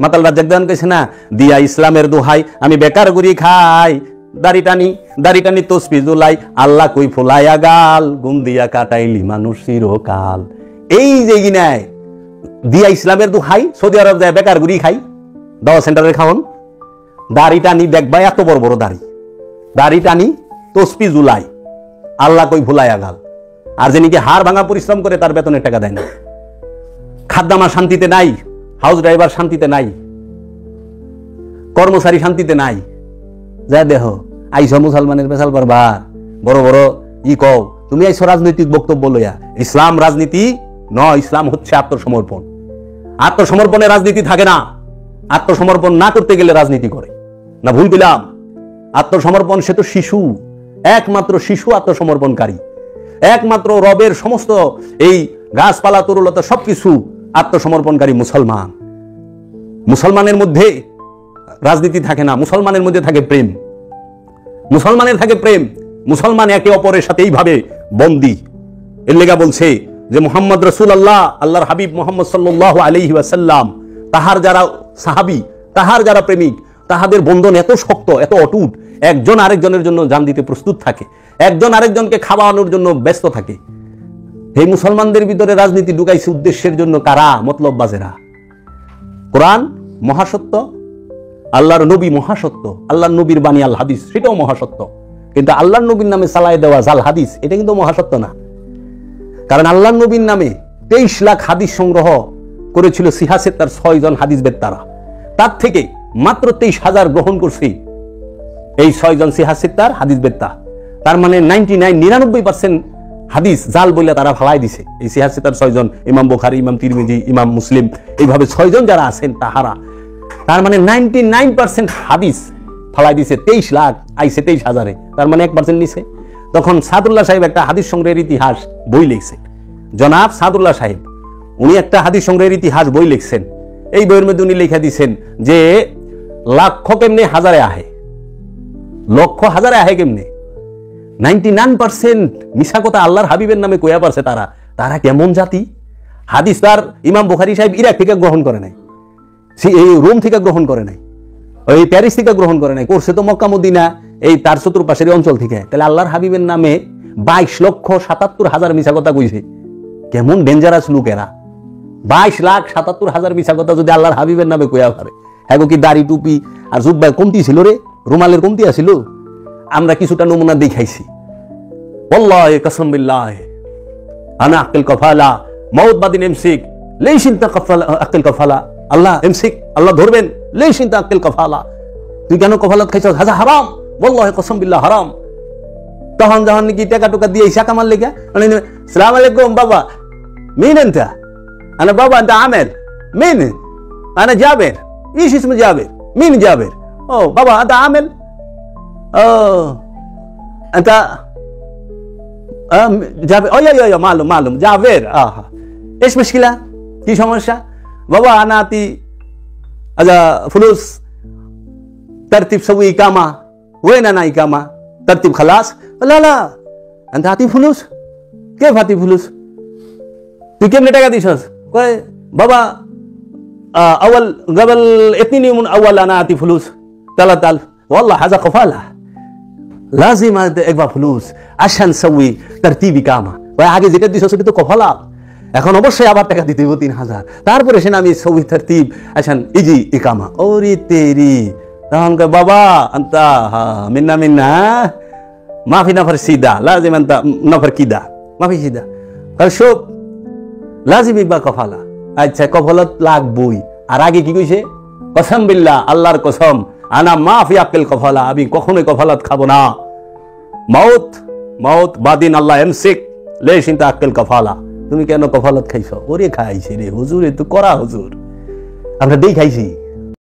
মাতাল রাজ্জাক দেওয়ান কইছে না, দিয়া ইসলামের দোহাই আমি বেকার গুড়ি খাই, দাড়ি টানি তসবি জুলাই, আল্লাহ কই ফুলাইয়া গাল, গুম দিয়া কাটাইলি মানুষ চিরকাল। এই যে গিনায় দিয়া ইসলামের দোহাই, সৌদি আরব যায় বেকার গুড়ি খাই, দাওয়া সেন্টারে খাওন, দাড়ি টানি দেখবা এত বড় বড় দাড়ি টানি তসবি জুলাই, আল্লাহ কই ভুলাইয়া গাল। আর যিনি কি হাড় ভাঙা পরিশ্রম করে তার বেতনের টাকা দেয় না, খাদ্দামা শান্তিতে নাই, হাউস ড্রাইভার শান্তিতে নাই, কর্মচারী শান্তিতে নাই। যা দেহ আইস মুসলমানের পেশাল পারবা, বড় বড় কও তুমি আইস রাজনৈতিক বক্তব্য লইয়া। ইসলাম রাজনীতি নয়, ইসলাম হচ্ছে আত্মসমর্পণ। আত্মসমর্পণে রাজনীতি থাকে না, আত্মসমর্পণ না করতে গেলে রাজনীতি করে না। ভুল পেলাম? আত্মসমর্পণ সে তো শিশু, একমাত্র শিশু আত্মসমর্পণকারী, একমাত্র রবের সমস্ত এই গাছপালা তরুলতা সবকিছু আত্মসমর্পণকারী মুসলমান। মুসলমানের মধ্যে রাজনীতি থাকে না, মুসলমানের মধ্যে থাকে প্রেম, মুসলমানের থাকে প্রেম। মুসলমান একে অপরের সাথে এইভাবে বন্দী। এর লেগা বলছে যে মুহাম্মদ রাসূলুল্লাহ, আল্লাহর হাবিব মুহাম্মদ সাল্লাল্লাহু আলাইহি ওয়াসাল্লাম, তাহার যারা সাহাবী, তাহার যারা প্রেমিক, তাহাদের বন্ধন এত শক্ত, এত অটুট, একজন আরেকজনের জন্য জান দিতে প্রস্তুত থাকে, একজন আরেকজনকে খাওয়ানোর জন্য ব্যস্ত থাকে। এই মুসলমানদের ভিতরে রাজনীতি ঢুকাইছে উদ্দেশ্যের জন্য কারা? মতলববাজেরা। কোরআন মহাসত্য, আল্লাহর নবী মহাসত্য, আল্লাহর নবীর বাণী আল হাদিস সেটাও মহাসত্য, কিন্তু আল্লাহর নবীর নামে চালায় দেওয়া জাল হাদিস এটা কিন্তু মহাসত্য না। কারণ আল্লাহর নবীর নামে 23 লাখ হাদিস সংগ্রহ করেছিল সিহাসের তার 6 জন হাদিস বেত্তারা, তার থেকে মাত্র 23,000 গ্রহণ করছে এই 6 জন সিহাসের তার হাদিস বেত্তা। তার মানে 99% হাদিস জাল বলে তারা ফালাই দিছে। এই সিহাসের তার 6 জন, ইমাম বুখারী, ইমাম তিরমিজি, ইমাম মুসলিম, এইভাবে 6 জন যারা আছেন তাহারা, তার মানে 99% হাদিস ফালাই দিছে। 23 লাখ আইছে 23,000-এ, তার মানে 1% নিছে। তখন সাদুল্লাহ সাহেব একটা হাদিস সংগ্রহের ইতিহাস বই লিখছে, জনাব সাদুল্লাহ সাহেব, উনি একটা হাদিস সংগ্রহের ইতিহাস বই লিখছেন। এই বইয়ের মধ্যে উনি লিখে দিচ্ছেন যে লাখ কেমনে হাজারে আহে, লক্ষ হাজারে আহে কেমনে। 99% মিশা কথা আল্লাহর হাবিবের নামে কইয়া পারছে তারা। তারা কেমন জাতি? হাদিস তার ইমাম বুখারী সাহেব ইরাক থেকে গ্রহণ করে নাই, এই রোম থেকে গ্রহণ করে নাই, ওই প্যারিস থেকে গ্রহণ করে নাই, করছে তো মক্কা মদিনা এই তার চতুর্পাশের অঞ্চল থেকে। তাহলে আল্লাহর হাবিবের নামে 22,77,000 মিশা কথা কইছে। কেমন ডেঞ্জারাস লোক এরা! 22,77,000 মিশা কথা যদি আল্লাহর হাবিবের নামে কইয়া পারে। হ্যাঁ কি দাড়ি টুপি আর জুব্বা কমতি ছিল রে, রুমালের কমতি আছিল? আমরা কিছুটা নমুনা দেখাইছি। ওয়াল্লাহি কসম বিল্লাহ আনা আকিল কফালা মউত বাদিন এমসিক লেইশিন তাকফালা আকিল কফালা। আল্লাহ এমসিক, আল্লাহ ধরবেন, লেইশিন তাকিল কফালা। তুই কেন কফালত খাইছস? হাজা হারাম, ওয়াল্লাহি কসম বিল্লাহ হারাম। তখন যখন নাকি টাকা টুকা দিয়ে ইসা কামাল লেগা, আসসালামু আলাইকুম বাবা, মিন আনতা? আনা বাবা আনতা আমের, মিন আনা জাবের, ايش اسمه جابر؟ مين جابر؟ اوه بابا انت عامل؟ اوه انت جابر؟ اوه يا معلوم جابر. ايش مشكلة؟ কি সমস্যা? বাবা انا اعطي هذا فلوس ترتيب سوي اقامة. وين انا اقامة؟ ترتيب خلاص؟ لا انت اعطي فلوس. كيف اعطي فلوس؟ তুই কেমনে টাকা দিছস? কয় বাবা اول قبل 2 يوم اول انا اعطي فلوس 3,000. والله هذا قفاله، لازم اقبل فلوس عشان نسوي ترتيب اقامه. ওই আগে যেটা দিছস সেটা তো কফালা, এখন অবশ্যই আবার টাকা দিতে হবে 3,000, তারপরে সেটা আমি সবই তরতিব আসান ইজি ইকামা। ওরে তেরি! তখন কয় বাবা আনতা মিন্না মাফি নাফর সিদা লাজিম আনতা নাফর কিদা মাফি সিদা। কারণ সব লাজিম ইকবা কফালা। আচ্ছা কফালত লাগবই। আর আগে কি কইছে? কসম বিল্লাহ, আল্লাহর কসম, আনা মাফি আকিল কফালা, আমি কখনোই কফালত খাবো না। মাউত বাদিন আল্লাহ এমসিক লেশিন তাকিল কফালা। তুমি কেন কফালত খাইছো? ওরে খাইছি রে হুজুর, এ তো করা হুজুর, আমরা দেই খাইছি।